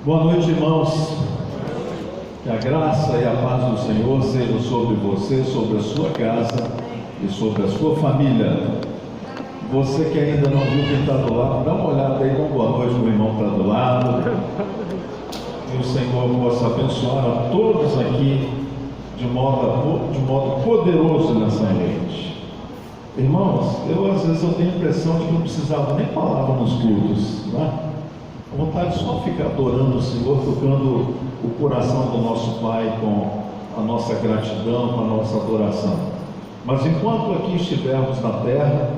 Boa noite, irmãos. Que a graça e a paz do Senhor sejam sobre você, sobre a sua casa e sobre a sua família. Você que ainda não viu quem está do lado, dá uma olhada aí, dá uma boa noite para o irmão que está do lado. Que o Senhor possa abençoar a todos aqui de modo poderoso nessa noite. Irmãos, às vezes eu tenho a impressão de que não precisava nem palavra nos cultos, né? A vontade de só ficar adorando o Senhor, tocando o coração do nosso Pai com a nossa gratidão, com a nossa adoração. Mas enquanto aqui estivermos na terra,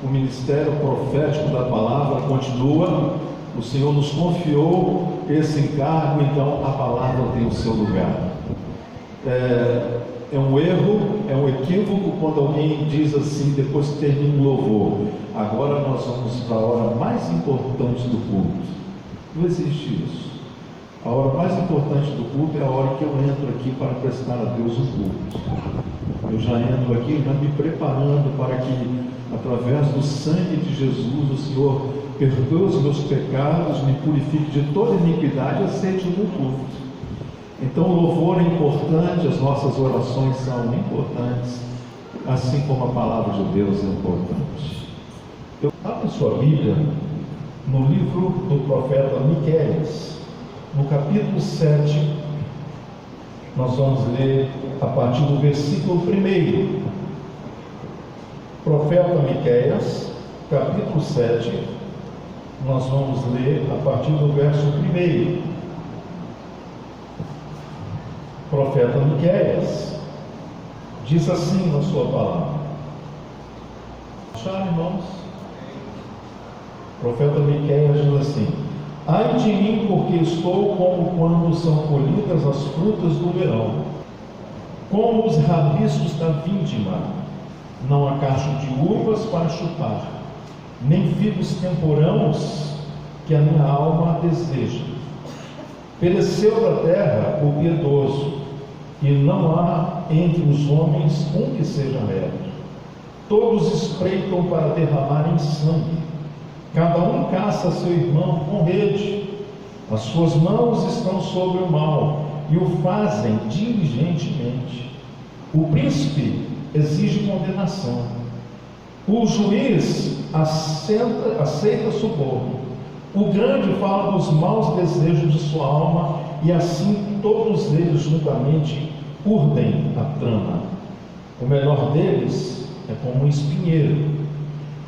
o ministério profético da palavra continua. O Senhor nos confiou esse encargo, então a palavra tem o seu lugar. É um erro, é um equívoco quando alguém diz assim, depois que termina o louvor: agora nós vamos para a hora mais importante do culto. Não existe isso. A hora mais importante do culto é a hora que eu entro aqui para prestar a Deus o culto. Eu já entro aqui já me preparando para que, através do sangue de Jesus, o Senhor perdoe os meus pecados, me purifique de toda iniquidade e aceite o meu culto. Então o louvor é importante, as nossas orações são importantes, assim como a palavra de Deus é importante. Eu abro sua Bíblia no livro do profeta Miqueias, no capítulo 7, nós vamos ler a partir do versículo 1. Profeta Miqueias, capítulo 7, nós vamos ler a partir do verso 1. Profeta Miqueias diz assim na sua palavra. Acharam, irmãos? O profeta Miqueias diz assim: ai de mim, porque estou como quando são colhidas as frutas do verão, como os rabiscos da vindima. Não há cacho de uvas para chupar, nem figos temporãos que a minha alma deseja. Pereceu da terra o piedoso, e não há entre os homens um que seja reto. Todos espreitam para derramarem sangue, cada um caça seu irmão com rede. As suas mãos estão sobre o mal e o fazem diligentemente. O príncipe exige condenação, o juiz aceita suborno. O grande fala dos maus desejos de sua alma, e assim todos eles juntamente urdem a trama. O melhor deles é como um espinheiro,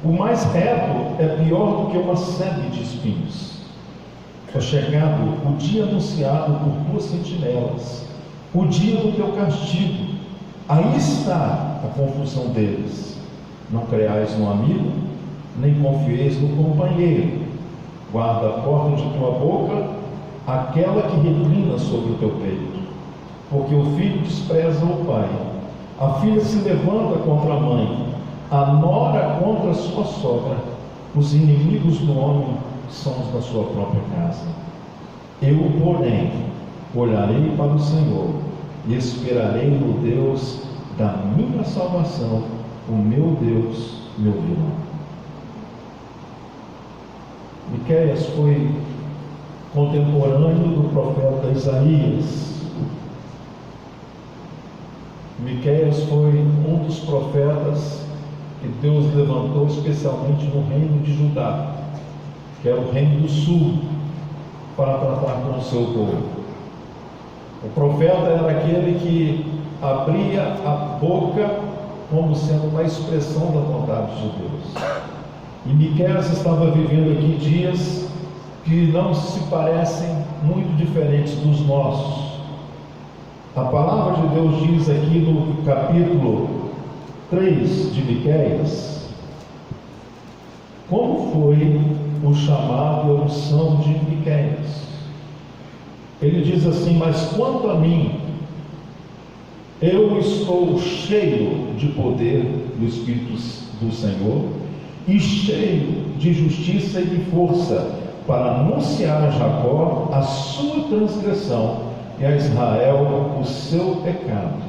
o mais reto é pior do que uma sebe de espinhos. É chegado o dia anunciado por tuas sentinelas, o dia do teu castigo. Aí está a confusão deles. Não creais no amigo, nem confieis no companheiro. Guarda a porta de tua boca, aquela que reclina sobre o teu peito. Porque o filho despreza o pai, a filha se levanta contra a mãe, a nora contra a sua sogra. Os inimigos do homem são os da sua própria casa. Eu, porém, olharei para o Senhor e esperarei no Deus da minha salvação, o meu Deus, meu vilão. Miqueias foi contemporâneo do profeta Isaías. Miqueias foi um dos profetas que Deus levantou especialmente no reino de Judá, que era o reino do sul, para tratar com o seu povo. O profeta era aquele que abria a boca como sendo uma expressão da vontade de Deus. E Miqueias estava vivendo aqui dias que não se parecem muito diferentes dos nossos. A palavra de Deus diz aqui no capítulo 3 de Miqueias, como foi o chamado e a unção de Miqueias. Ele diz assim: mas quanto a mim, eu estou cheio de poder do Espírito do Senhor e cheio de justiça e de força, para anunciar a Jacó a sua transgressão e a Israel o seu pecado.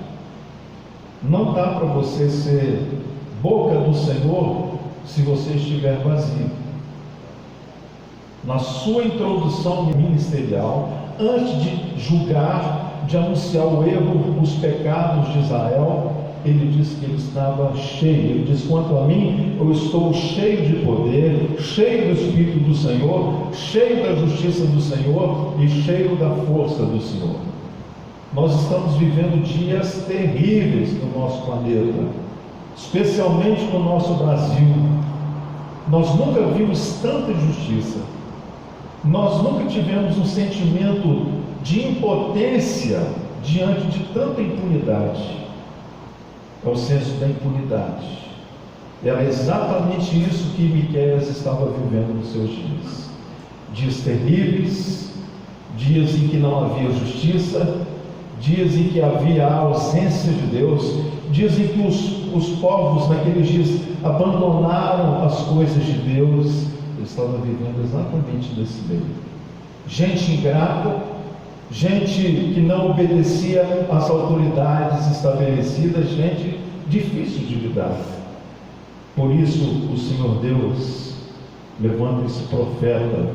Não dá para você ser boca do Senhor se você estiver vazio. na sua introdução ministerial, antes de julgar, de anunciar o erro, os pecados de Israel, ele disse que ele estava cheio. Ele diz: quanto a mim, eu estou cheio de poder, cheio do Espírito do Senhor, cheio da justiça do Senhor e cheio da força do Senhor. Nós estamos vivendo dias terríveis no nosso planeta, especialmente no nosso Brasil. Nós nunca vimos tanta injustiça, nós nunca tivemos um sentimento de impotência diante de tanta impunidade. É o senso da impunidade. Era exatamente isso que Miqueias estava vivendo nos seus dias. Dias terríveis, dias em que não havia justiça, dias em que havia a ausência de Deus, dias em que os povos naqueles dias abandonaram as coisas de Deus. Ele estava vivendo exatamente nesse meio. Gente ingrata, gente que não obedecia às autoridades estabelecidas, gente difícil de lidar. Por isso o Senhor Deus levanta esse profeta,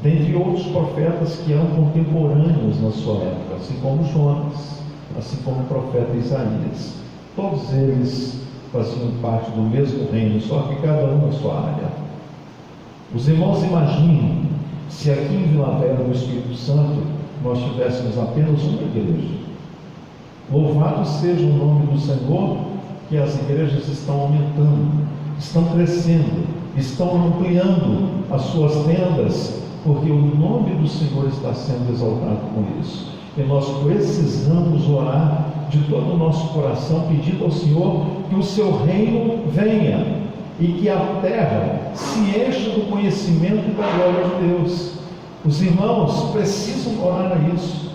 dentre outros profetas que eram contemporâneos na sua época, assim como Jonas, assim como o profeta Isaías. Todos eles faziam parte do mesmo reino, só que cada um na sua área. Os irmãos imaginam se aqui em Vila Velha, no Espírito Santo, nós tivéssemos apenas uma igreja. Louvado seja o nome do Senhor, que as igrejas estão aumentando, estão crescendo, estão ampliando as suas tendas, porque o nome do Senhor está sendo exaltado com isso. E nós precisamos orar de todo o nosso coração, pedindo ao Senhor que o seu reino venha e que a terra se encha do conhecimento da glória de Deus. Os irmãos precisam orar a isso.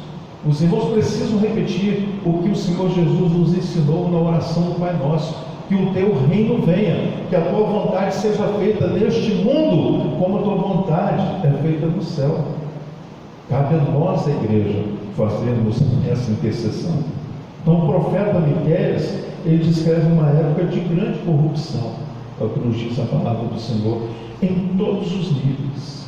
Os irmãos precisam repetir o que o Senhor Jesus nos ensinou na oração do Pai Nosso: que o teu reino venha, que a tua vontade seja feita neste mundo, como a tua vontade é feita no céu. Cabe a nós, a igreja, fazermos essa intercessão. Então o profeta Miqueias, ele descreve uma época de grande corrupção, é o que nos diz a palavra do Senhor, em todos os níveis.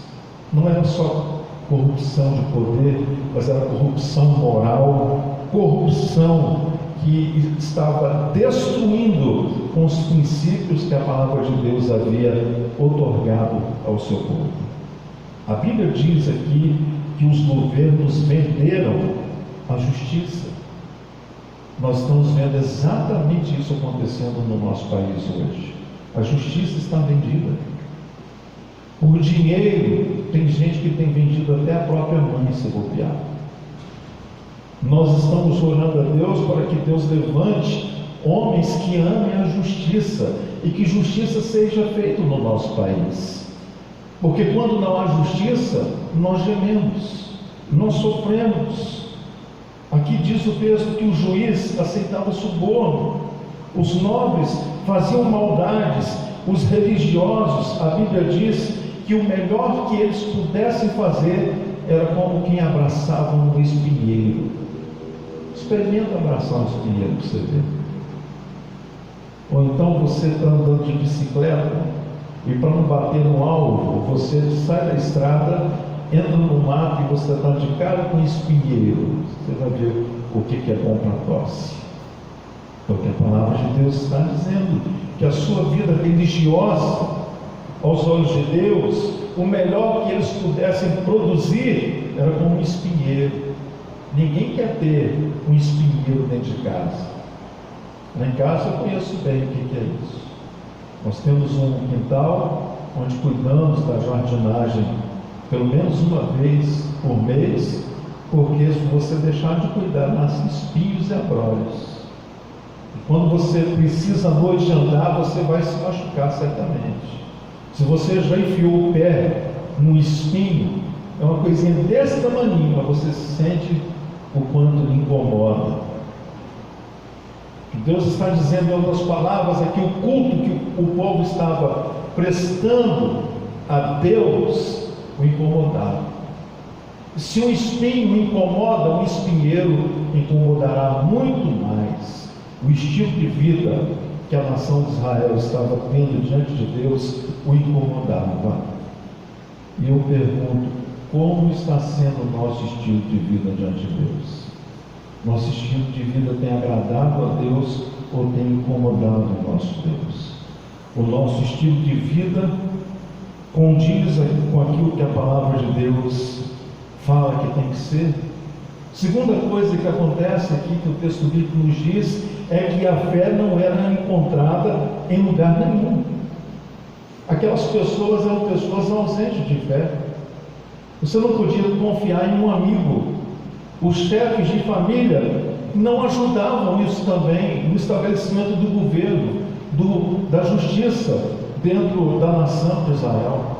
Não era só corrupção de poder, mas era corrupção moral, corrupção que estava destruindo com os princípios que a palavra de Deus havia otorgado ao seu povo. A Bíblia diz aqui que os governos venderam a justiça. Nós estamos vendo exatamente isso acontecendo no nosso país hoje. A justiça está vendida. Por dinheiro, tem gente que tem vendido até a própria mãe, se bobear. Nós estamos orando a Deus para que Deus levante homens que amem a justiça e que justiça seja feita no nosso país. Porque quando não há justiça, nós gememos, nós sofremos. Aqui diz o texto que o juiz aceitava suborno, os nobres faziam maldades, os religiosos, a Bíblia diz que o melhor que eles pudessem fazer era como quem abraçava um espinheiro. Experimenta abraçar um espinheiro para você ver. Ou então você está andando de bicicleta e, para não bater no alvo, você sai da estrada, entra no mato e você está de cara com um espinheiro. Você vai ver o que é bom para a tosse. Porque a palavra de Deus está dizendo que a sua vida religiosa, aos olhos de Deus, o melhor que eles pudessem produzir era como um espinheiro. Ninguém quer ter um espinheiro dentro de casa. Lá em casa eu conheço bem o que é isso. Nós temos um quintal onde cuidamos da jardinagem pelo menos uma vez por mês, porque se você deixar de cuidar, nascem espinhos e abrolhos. E quando você precisa à noite andar, você vai se machucar certamente. Se você já enfiou o pé num espinho, é uma coisinha desse tamanho, mas você sente o quanto lhe incomoda. Deus está dizendo em outras palavras aqui, o culto que o povo estava prestando a Deus o incomodava. Se um espinho incomoda, um espinheiro incomodará muito mais. O estilo de vida que a nação de Israel estava tendo diante de Deus o incomodava. E eu pergunto, como está sendo o nosso estilo de vida diante de Deus? Nosso estilo de vida tem agradado a Deus ou tem incomodado o nosso Deus? O nosso estilo de vida condiz com aquilo que a palavra de Deus fala que tem que ser? Segunda coisa que acontece aqui, que o texto bíblico nos diz, é que a fé não era encontrada em lugar nenhum. Aquelas pessoas eram pessoas ausentes de fé. Você não podia confiar em um amigo. Os chefes de família não ajudavam isso também no estabelecimento do governo, da justiça dentro da nação de Israel.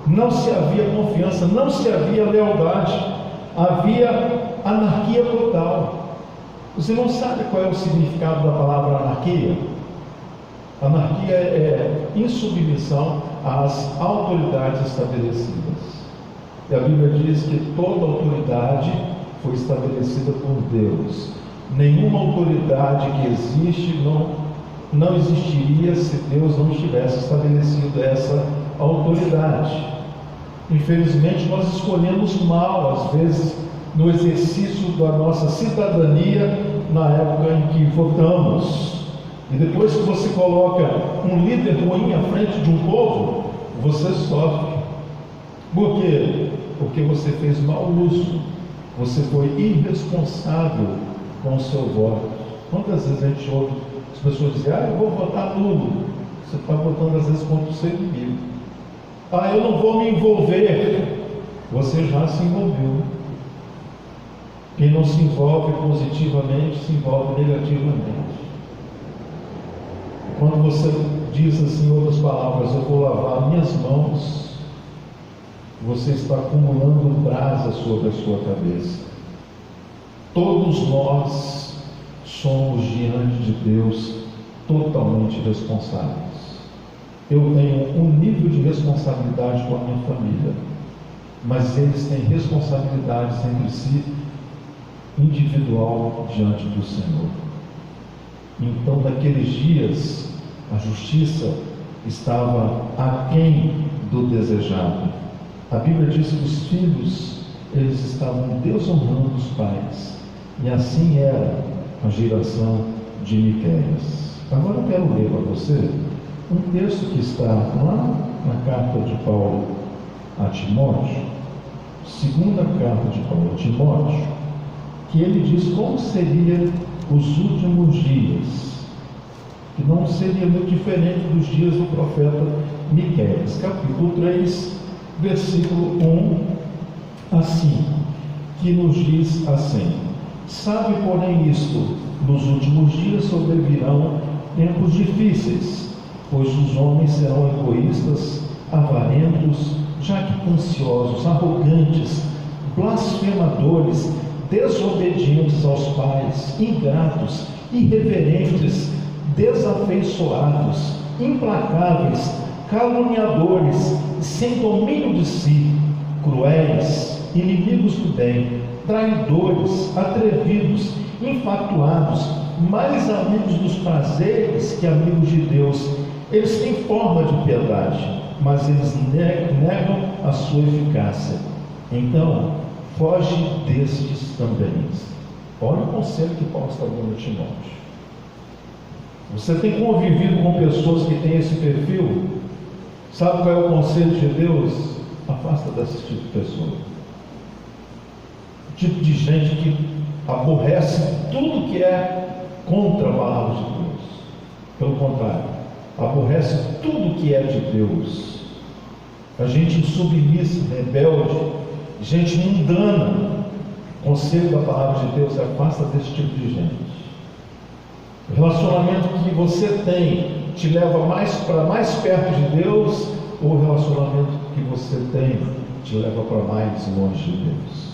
Não se havia confiança, não se havia lealdade, havia anarquia total. Você não sabe qual é o significado da palavra anarquia? Anarquia é insubmissão às autoridades estabelecidas. E a Bíblia diz que toda autoridade foi estabelecida por Deus. Nenhuma autoridade que existe não existiria se Deus não tivesse estabelecido essa autoridade. Infelizmente nós escolhemos mal, às vezes, no exercício da nossa cidadania, na época em que votamos. E depois que você coloca um líder ruim à frente de um povo, você sofre. Por quê? Porque você fez mau uso, você foi irresponsável com o seu voto. Quantas vezes a gente ouve as pessoas dizerem, eu vou votar nulo? Você está votando às vezes contra o seu inimigo. Eu não vou me envolver. Você já se envolveu. Quem não se envolve positivamente, se envolve negativamente. Quando você diz assim, em outras palavras, eu vou lavar minhas mãos, você está acumulando brasa sobre a sua cabeça. Todos nós somos diante de Deus totalmente responsáveis. Eu tenho um nível de responsabilidade com a minha família, mas eles têm responsabilidades entre si, individual diante do Senhor. Então, naqueles dias, a justiça estava aquém do desejado. A Bíblia diz que os filhos, eles estavam desonrando os pais, e assim era a geração de Miqueias. Agora eu quero ler para você um texto que está lá na carta de Paulo a Timóteo, segunda carta de Paulo a Timóteo, que ele diz como seria os últimos dias, que não seria muito diferente dos dias do profeta Miqueias. Capítulo 3, versículo 1 a 5, que nos diz assim: sabe, porém, isto, nos últimos dias sobrevirão tempos difíceis, pois os homens serão egoístas, avarentos, jactanciosos, arrogantes, blasfemadores, desobedientes aos pais, ingratos, irreverentes, desafeiçoados, implacáveis, caluniadores, sem domínio de si, cruéis, inimigos do bem, traidores, atrevidos, infatuados, mais amigos dos prazeres que amigos de Deus. Eles têm forma de piedade, mas eles negam a sua eficácia. Então, foge destes também. Olha o conselho que Paulo está dando a Timóteo. Você tem convivido com pessoas que têm esse perfil? Sabe qual é o conselho de Deus? Afasta desse tipo de pessoa. Tipo de gente que aborrece tudo que é contra a palavra de Deus. Pelo contrário, aborrece tudo que é de Deus. A gente insubmissa, rebelde, gente mundana. O conselho da palavra de Deus é afasta desse tipo de gente. O relacionamento que você tem te leva para mais perto de Deus, ou o relacionamento que você tem te leva para mais longe de Deus?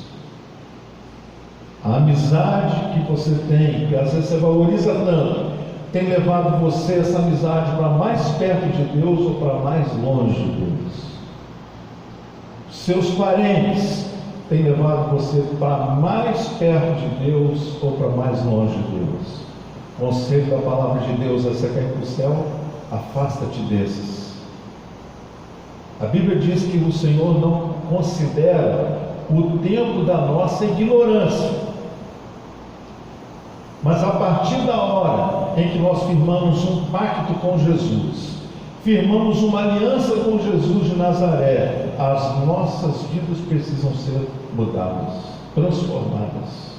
A amizade que você tem, que às vezes você valoriza tanto, tem levado você, essa amizade, para mais perto de Deus ou para mais longe de Deus? Seus parentes têm levado você para mais perto de Deus ou para mais longe de Deus? O conselho da palavra de Deus é: você quer ir para o céu? Afasta-te desses. A Bíblia diz que o Senhor não considera o tempo da nossa ignorância. Mas a partir da hora em que nós firmamos um pacto com Jesus, firmamos uma aliança com Jesus de Nazaré, as nossas vidas precisam ser mudadas, transformadas.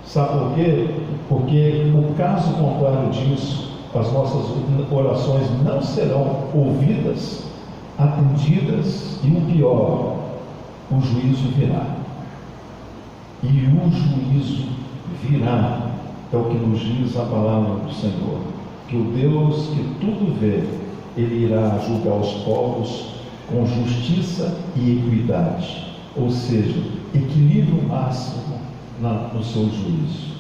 Sabe por quê? Porque o caso contrário disso, as nossas orações não serão ouvidas, atendidas, e o pior, o juízo virá. E o juízo virá, é o que nos diz a palavra do Senhor, que o Deus que tudo vê, Ele irá julgar os povos com justiça e equidade, ou seja, equilíbrio máximo no seu juízo.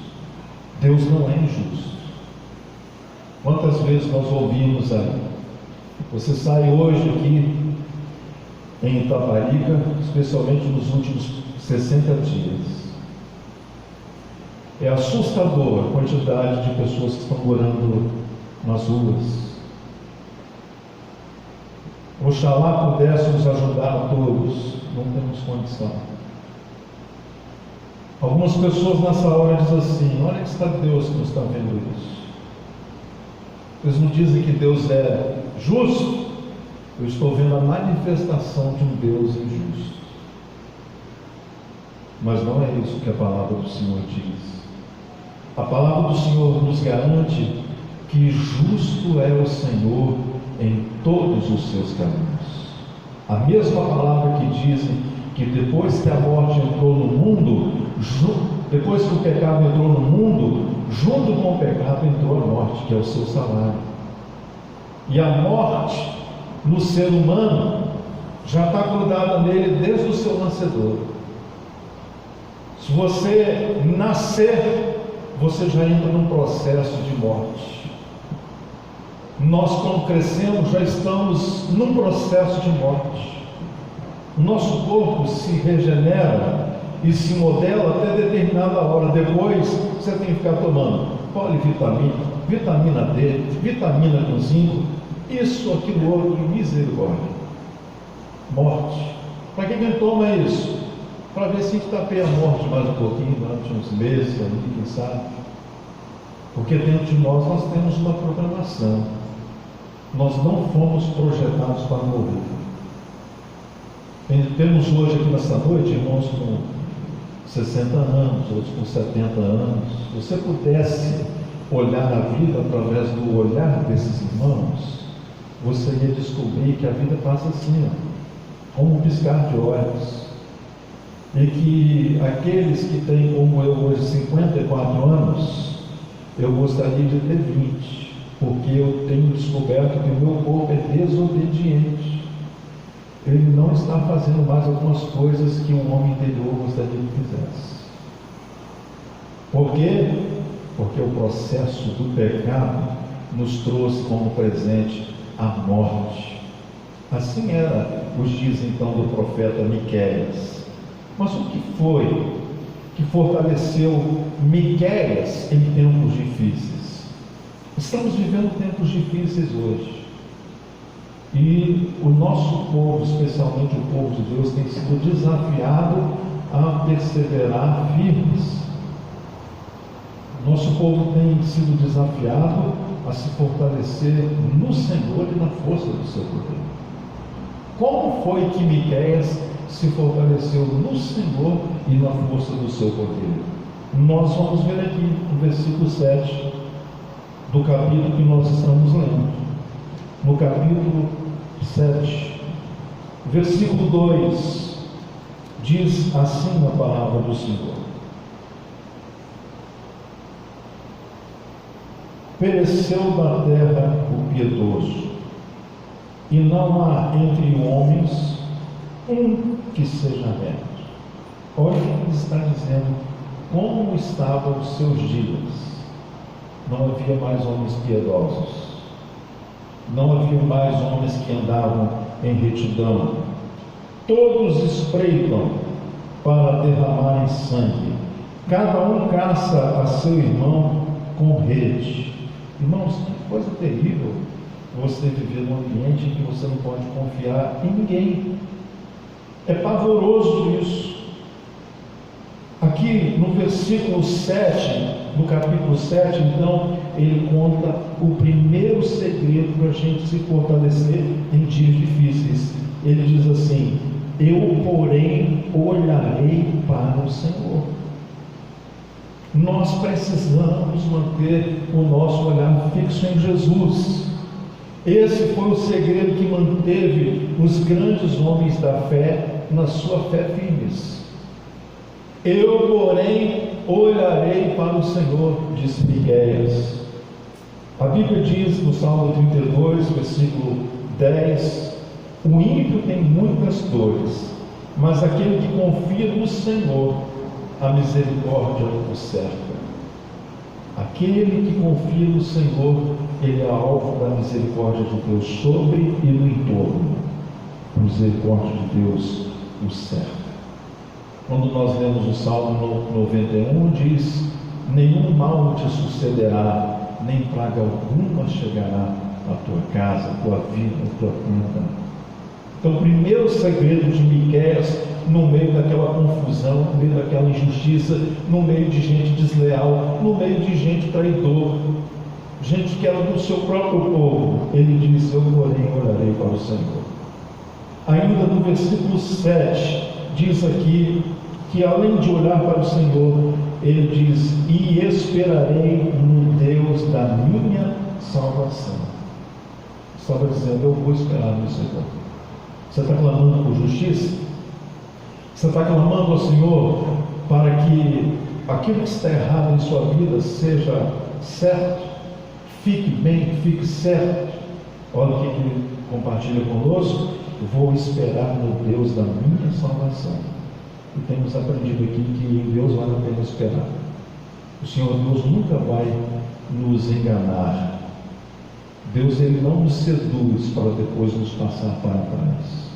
Deus não é injusto. Quantas vezes nós ouvimos aí? Você sai hoje aqui em Itaparica, especialmente nos últimos 60 dias. É assustador a quantidade de pessoas que estão morando nas ruas. Oxalá pudéssemos ajudar a todos, não temos condição. Algumas pessoas nessa hora dizem assim: olha que está Deus que não está vendo isso. Eles não dizem que Deus é justo. Eu estou vendo a manifestação de um Deus injusto. Mas não é isso que a palavra do Senhor diz. A palavra do Senhor nos garante que justo é o Senhor em todos os seus caminhos. A mesma palavra que dizem que depois que a morte entrou no mundo, depois que o pecado entrou no mundo, junto com o pecado entrou a morte, que é o seu salário. E a morte no ser humano já está grudada nele desde o seu nascedor. Se você nascer, você já entra num processo de morte. Nós, quando crescemos, já estamos num processo de morte. O nosso corpo se regenera e se modela até determinada hora. Depois, você tem que ficar tomando polivitamina, vitamina D, vitamina com zinco, isso, aquilo, outro, misericórdia. Morte. Para quem toma isso? Para ver se tapeia a morte mais um pouquinho, durante uns meses, ali, quem sabe. Porque dentro de nós temos uma programação. Nós não fomos projetados para morrer. Temos hoje aqui nessa noite irmãos com 60 anos, outros com 70 anos. Se você pudesse olhar a vida através do olhar desses irmãos, você ia descobrir que a vida passa assim, como um piscar de olhos. E que aqueles que têm, como eu hoje, 54 anos, eu gostaria de ter 20, porque eu tenho descoberto que o meu corpo é desobediente. Ele não está fazendo mais algumas coisas que um homem interior gostaria que fizesse. Por quê? Porque o processo do pecado nos trouxe como presente a morte. Assim era os dias então do profeta Miqueias. Mas o que foi que fortaleceu Miqueias em tempos difíceis? Estamos vivendo tempos difíceis hoje. E o nosso povo, especialmente o povo de Deus, tem sido desafiado a perseverar firmes. Nosso povo tem sido desafiado a se fortalecer no Senhor e na força do seu poder. Como foi que Miqueias se fortaleceu no Senhor e na força do seu poder? Nós vamos ver aqui no versículo 7 do capítulo que nós estamos lendo. No capítulo 7, versículo 2, diz assim a palavra do Senhor: pereceu da terra o piedoso, e não há entre homens um que seja reto. Olha o que ele está dizendo, como estavam os seus dias. Não havia mais homens piedosos, não havia mais homens que andavam em retidão. Todos espreitam para derramar sangue, cada um caça a seu irmão com rede. Irmãos, que coisa terrível você viver num ambiente em que você não pode confiar em ninguém. É pavoroso isso. Aqui no versículo 7, no capítulo 7, então, ele conta o primeiro segredo para a gente se fortalecer em dias difíceis. Ele diz assim: eu, porém, olharei para o Senhor. Nós precisamos manter o nosso olhar fixo em Jesus. Esse foi o segredo que manteve os grandes homens da fé na sua fé firmes. Eu, porém, olharei para o Senhor, disse Miqueias. A Bíblia diz no Salmo 32, versículo 10: o ímpio tem muitas dores, mas aquele que confia no Senhor, a misericórdia o cerca. Aquele que confia no Senhor, ele é alvo da misericórdia de Deus sobre e no entorno. A misericórdia de Deus o cerca. Quando nós lemos o Salmo 91, diz: nenhum mal te sucederá, nem praga alguma chegará à tua casa, à tua vida, à tua tenda. Então, o primeiro segredo de Miqueias, no meio daquela confusão, no meio daquela injustiça, no meio de gente desleal, no meio de gente traidor, gente que era do seu próprio povo, ele diz: eu, porém, olharei para o Senhor. Ainda no versículo 7, diz aqui que, além de olhar para o Senhor, ele diz: e esperarei no Deus da minha salvação. Estava dizendo: eu vou esperar no Senhor. Você está clamando por justiça? Você está clamando ao Senhor para que aquilo que está errado em sua vida seja certo, fique bem, fique certo? Olha o que ele compartilha conosco: vou esperar no Deus da minha salvação. E temos aprendido aqui que em Deus vale a pena esperar. O Senhor Deus nunca vai nos enganar. Deus, ele não nos seduz para depois nos passar para trás.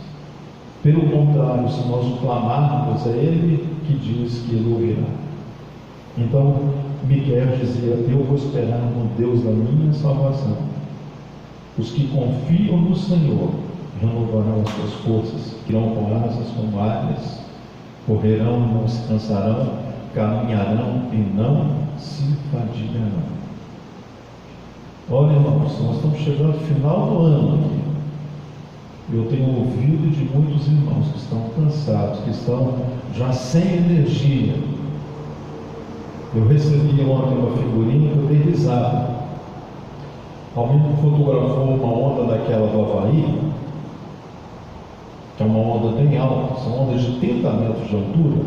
Pelo contrário, se nós o clamarmos, é Ele que diz que Ele ouvirá. Então, Miqueias dizia: eu vou esperar no Deus da minha salvação. Os que confiam no Senhor renovarão as suas forças, irão com asas como águias, correrão e não se cansarão, caminharão e não se fadigarão. Olha, irmãos, nós estamos chegando ao final do ano aqui. Eu tenho ouvido de muitos irmãos que estão cansados, que estão já sem energia. Eu recebi ontem uma figurinha que eu dei risada. Alguém fotografou uma onda daquela do Havaí, que é uma onda bem alta, são ondas de 30 metros de altura,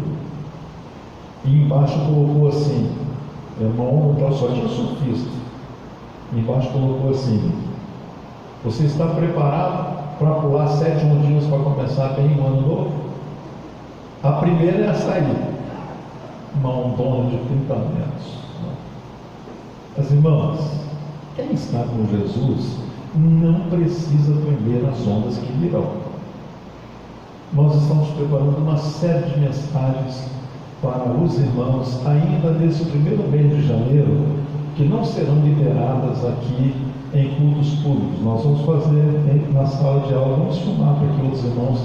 e embaixo colocou assim, é uma onda que só tinha surfista, e embaixo colocou assim: você está preparado para pular 7 ondinhas para começar bem o ano novo? A primeira é a saída, uma ondona de 30 metros. As irmãs, quem está com Jesus não precisa temer as ondas que virão. Nós estamos preparando uma série de mensagens para os irmãos ainda nesse primeiro mês de janeiro, que não serão liberadas aqui em cultos públicos. Nós vamos fazer na sala de aula, vamos filmar para que os irmãos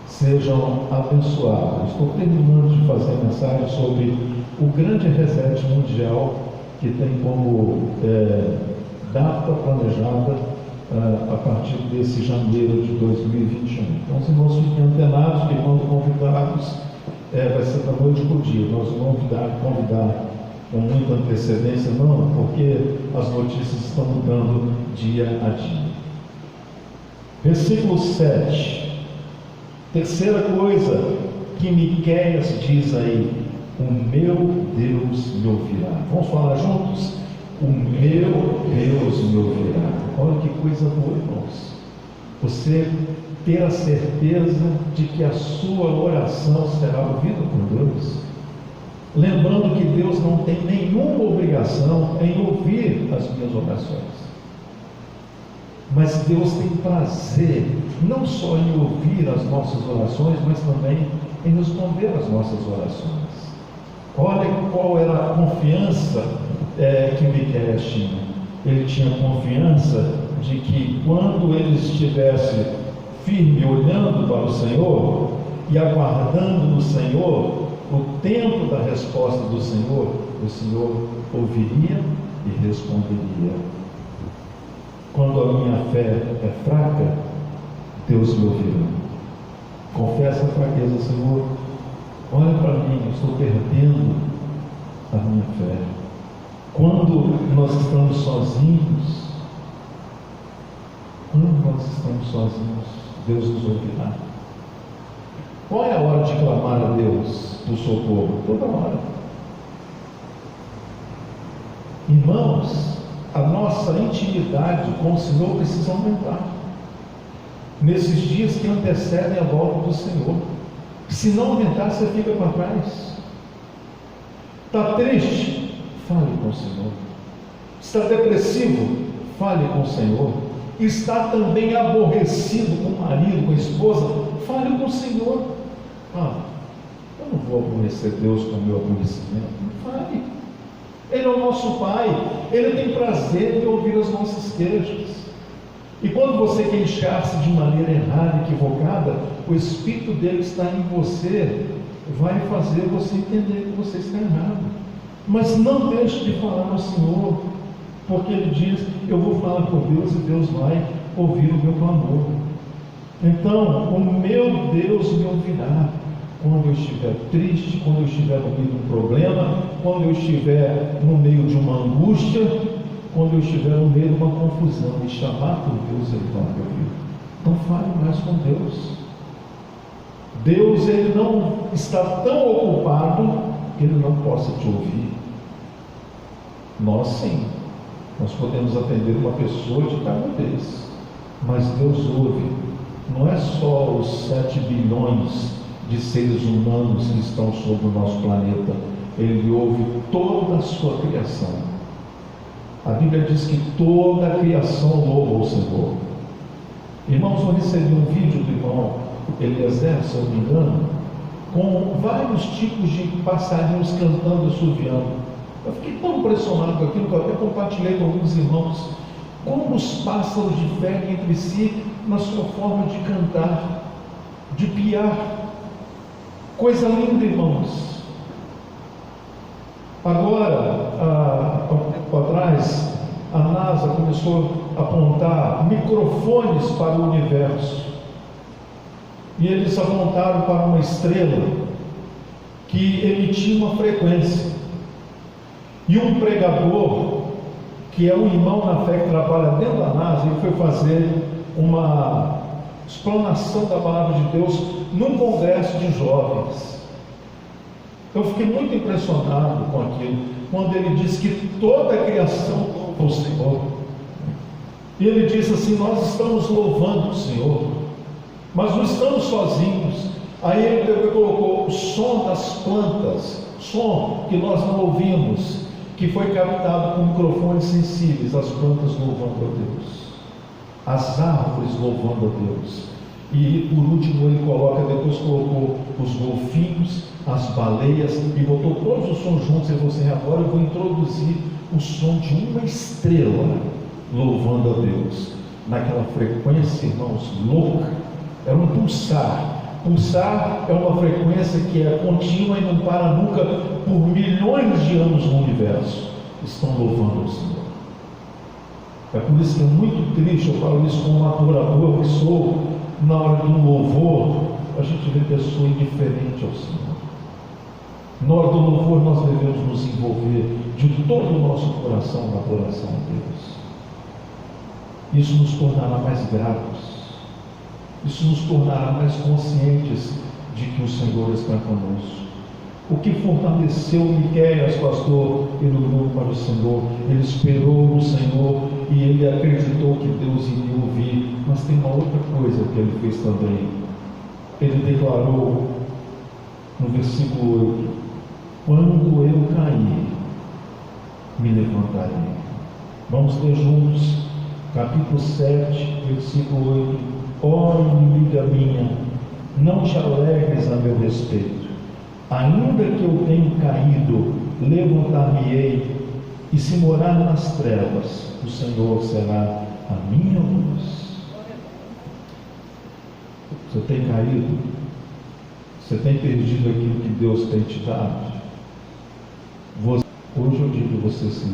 sejam abençoados. Estou terminando de fazer a mensagem sobre o grande reset mundial que tem como data planejada a partir desse janeiro de 2021. Então, os irmãos fiquem antenados, que quando convidados, vai ser da noite para o dia. Nós vamos convidar com muita antecedência, não, porque as notícias estão mudando dia a dia. Versículo 7. Terceira coisa que Miqueias diz aí: o meu Deus me ouvirá. Vamos falar juntos? O meu Deus me ouvirá. Olha que coisa boa, irmãos. Você ter a certeza de que a sua oração será ouvida por Deus. Lembrando que Deus não tem nenhuma obrigação em ouvir as minhas orações. Mas Deus tem prazer, não só em ouvir as nossas orações, mas também em responder às nossas orações. Olha qual era a confiança que Miqueias tinha. Ele tinha confiança de que quando ele estivesse firme, olhando para o Senhor e aguardando no Senhor o tempo da resposta do Senhor, o Senhor ouviria e responderia. Quando a minha fé é fraca, Deus me ouvirá. Confessa a fraqueza, Senhor. Olha para mim, eu estou perdendo a minha fé. Quando nós estamos sozinhos, Deus nos ouvirá. Qual é a hora de clamar a Deus por socorro? Toda hora. Irmãos, a nossa intimidade com o Senhor precisa aumentar nesses dias que antecedem a volta do Senhor. Se não aumentar, você fica para trás. Está triste? Fale com o Senhor. Está depressivo? Fale com o Senhor. Está também aborrecido com o marido, com a esposa? Fale com o Senhor. Eu não vou aborrecer Deus com o meu aborrecimento. Fale. Ele é o nosso Pai. Ele tem prazer em ouvir as nossas queixas. E quando você queixar-se de maneira errada, equivocada, o Espírito dele está em você, vai fazer você entender que você está errado. Mas não deixe de falar ao Senhor, porque ele diz: eu vou falar com Deus e Deus vai ouvir o meu clamor. Então, o meu Deus me ouvirá quando eu estiver triste, quando eu estiver no meio de um problema, quando eu estiver no meio de uma angústia, quando eu estiver no meio de uma confusão, e chamar por Deus, ele vai me ouvir. Então fale mais com Deus. Deus, ele não está tão ocupado que ele não possa te ouvir. Nós sim, nós podemos atender uma pessoa de cada vez, mas Deus ouve. Não é só os 7 bilhões de seres humanos que estão sobre o nosso planeta, ele ouve toda a sua criação. A Bíblia diz que toda a criação louva o Senhor. Irmãos, eu recebi um vídeo do irmão Eliezer, se eu não me engano, com vários tipos de passarinhos cantando e assoviando. Eu fiquei tão impressionado com aquilo que eu até compartilhei com alguns irmãos, como os pássaros diferem entre si na sua forma de cantar, de piar. Coisa linda, irmãos. Agora, há um tempo atrás, a NASA começou a apontar microfones para o universo. E eles apontaram para uma estrela que emitia uma frequência. E um pregador, que é um irmão na fé que trabalha dentro da NASA, ele foi fazer uma explanação da palavra de Deus num congresso de jovens. Eu fiquei muito impressionado com aquilo, quando ele disse que toda a criação louva o Senhor. E ele disse assim: nós estamos louvando o Senhor, mas não estamos sozinhos. Aí ele colocou o som das plantas, som que nós não ouvimos, que foi captado com microfones sensíveis, as plantas louvando a Deus, as árvores louvando a Deus. E por último ele coloca, depois colocou os golfinhos, as baleias, e botou todos os sons juntos. Ele falou assim: agora eu vou introduzir o som de uma estrela louvando a Deus, naquela frequência, irmãos, louca. Era um pulsar. Pulsar é uma frequência que é contínua e não para nunca, por milhões de anos no universo. Estão louvando o Senhor. É por isso que é muito triste, eu falo isso como um adorador que sou, na hora do louvor, a gente vê pessoa indiferente ao Senhor. Na hora do louvor nós devemos nos envolver de todo o nosso coração na adoração a Deus. Isso nos tornará mais gratos. Isso nos tornará mais conscientes de que o Senhor está conosco. O que fortaleceu Miqueias, pastor, ele olhou para o Senhor, ele esperou no Senhor e ele acreditou que Deus iria ouvir. Mas tem uma outra coisa que ele fez também. Ele declarou no versículo 8: quando eu cair, me levantarei. Vamos ler juntos, capítulo 7, versículo 8. Ó inimiga minha, não te alegres a meu respeito. Ainda que eu tenha caído, levantar-me-ei, e se morar nas trevas, o Senhor será a minha luz. Você tem caído? Você tem perdido aquilo que Deus tem te dado? Hoje eu digo você se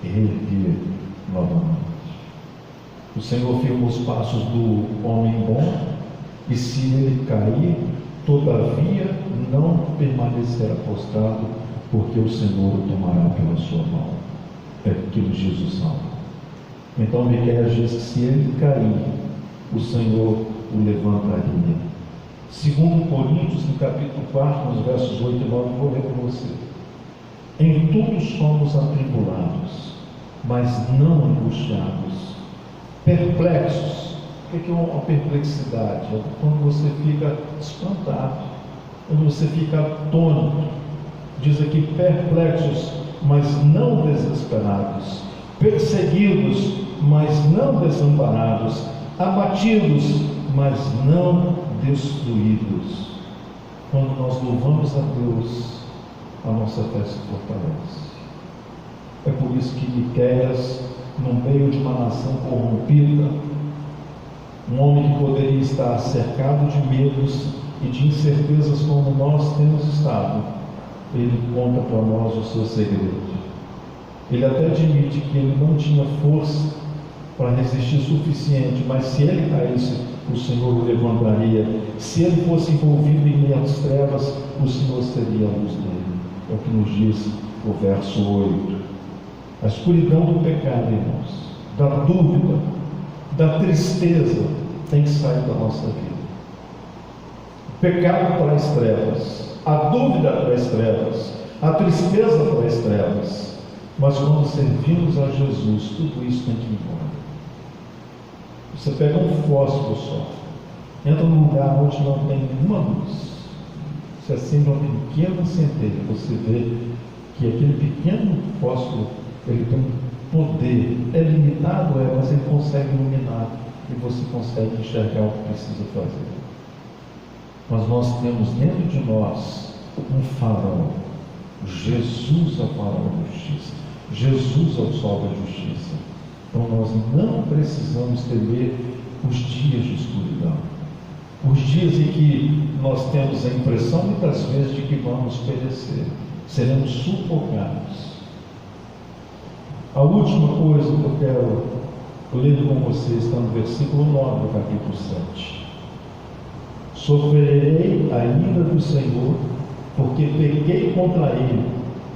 reerguer novamente. O Senhor firma os passos do homem bom, e se ele cair, todavia não permanecerá prostrado, porque o Senhor o tomará pela sua mão. É aquilo Jesus fala. Então Miqueias diz que se ele cair, o Senhor o levantaria. Segundo Coríntios, no capítulo 4, nos versos 8 e 9, vou ler para você. Em tudo somos atribulados, mas não angustiados, perplexos. O que é uma perplexidade? É quando você fica espantado, quando você fica atônito. Diz aqui, perplexos, mas não desesperados, perseguidos, mas não desamparados, abatidos, mas não destruídos. Quando nós louvamos a Deus, a nossa fé se fortalece. É por isso que Miqueias, no meio de uma nação corrompida, um homem que poderia estar cercado de medos e de incertezas como nós temos estado, ele conta para nós o seu segredo. Ele até admite que ele não tinha força para resistir suficiente, mas se ele caísse, o Senhor o levantaria. Se ele fosse envolvido em meio às trevas, o Senhor seria a luz dele. É o que nos diz o verso 8. A escuridão do pecado, irmãos, da dúvida, da tristeza, tem que sair da nossa vida. O pecado traz trevas, a dúvida traz trevas, a tristeza traz trevas. Mas quando servimos a Jesus, tudo isso tem que ir embora. Você pega um fósforo só, entra num lugar onde não tem nenhuma luz, você acende uma pequena centelha, você vê que aquele pequeno fósforo, ele tem poder, é limitado, mas ele consegue iluminar, e você consegue enxergar o que precisa fazer. Mas nós temos dentro de nós um farol. Jesus é o farol da justiça, Jesus é o sol da justiça. Então nós não precisamos temer os dias de escuridão, os dias em que nós temos a impressão muitas vezes de que vamos perecer, seremos sufocados. A última coisa que eu quero ler com vocês está no versículo 9 do capítulo 7. Sofrerei a ira do Senhor, porque pequei contra ele,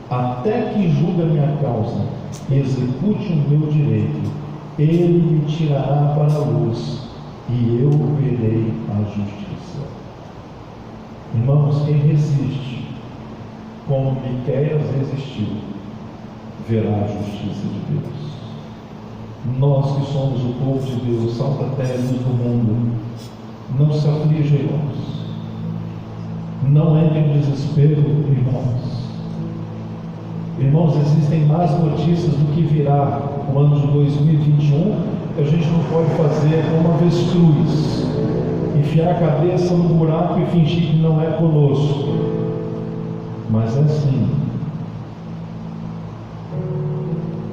até que julgue a minha causa, execute o meu direito. Ele me tirará para a luz, e eu verei a justiça. Irmãos, quem resiste, como Miqueias resistiu, verá a justiça de Deus. Nós que somos o povo de Deus, sal da terra e luz do mundo, não se aflige, irmãos. Não entre em desespero, irmãos. Irmãos, existem más notícias do que virá o ano de 2021, que a gente não pode fazer como avestruz, enfiar a cabeça no buraco e fingir que não é conosco. Mas é assim.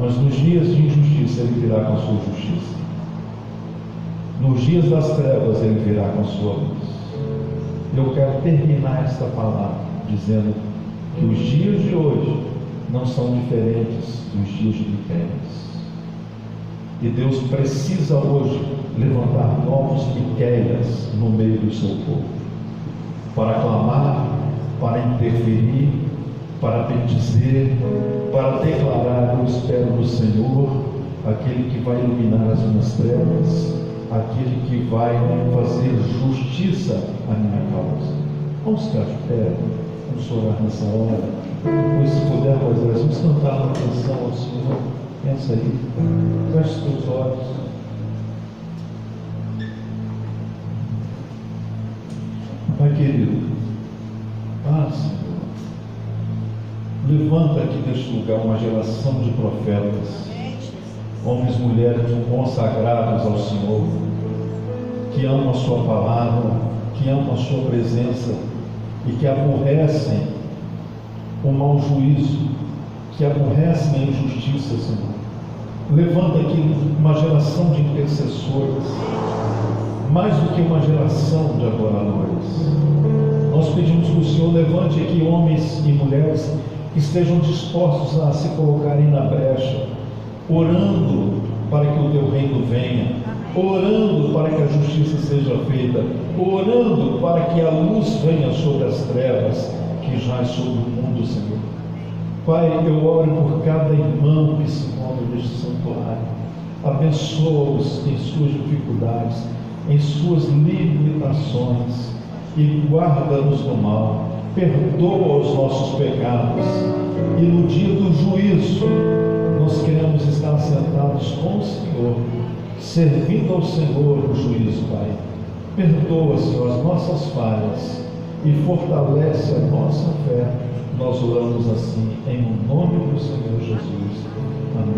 Mas nos dias de injustiça ele virá com a sua justiça. Nos dias das trevas ele virá com a sua luz. Eu quero terminar esta palavra dizendo que os dias de hoje não são diferentes dos dias de Miqueias. E Deus precisa hoje levantar novos Miqueias no meio do seu povo, para clamar, para interferir, para bendizer, para declarar: eu espero no Senhor, aquele que vai iluminar as minhas trevas, aquele que vai fazer justiça à minha causa. Vamos ficar de pé, vamos orar nessa hora. Depois, se puder, vamos cantar uma canção ao Senhor. Pensa aí, feche os teus olhos. Pai querido, Senhor, levanta aqui neste lugar uma geração de profetas, homens e mulheres consagrados ao Senhor, que amam a sua palavra, que amam a sua presença e que aborrecem o mau juízo, que aborrecem a injustiça, Senhor. Levanta aqui uma geração de intercessores, mais do que uma geração de adoradores. Nós pedimos que o Senhor levante aqui homens e mulheres que estejam dispostos a se colocarem na brecha, orando para que o teu reino venha, orando para que a justiça seja feita, orando para que a luz venha sobre as trevas que jaz sobre o mundo, Senhor. Pai, eu oro por cada irmão que se encontra neste santuário. Abençoa-os em suas dificuldades, em suas limitações, e guarda-nos do mal. Perdoa os nossos pecados, e no dia do juízo nós queremos estar sentados com o Senhor, servindo ao Senhor no juízo, Pai. Perdoa, Senhor, as nossas falhas e fortalece a nossa fé. Nós oramos assim, em nome do Senhor Jesus. Amém.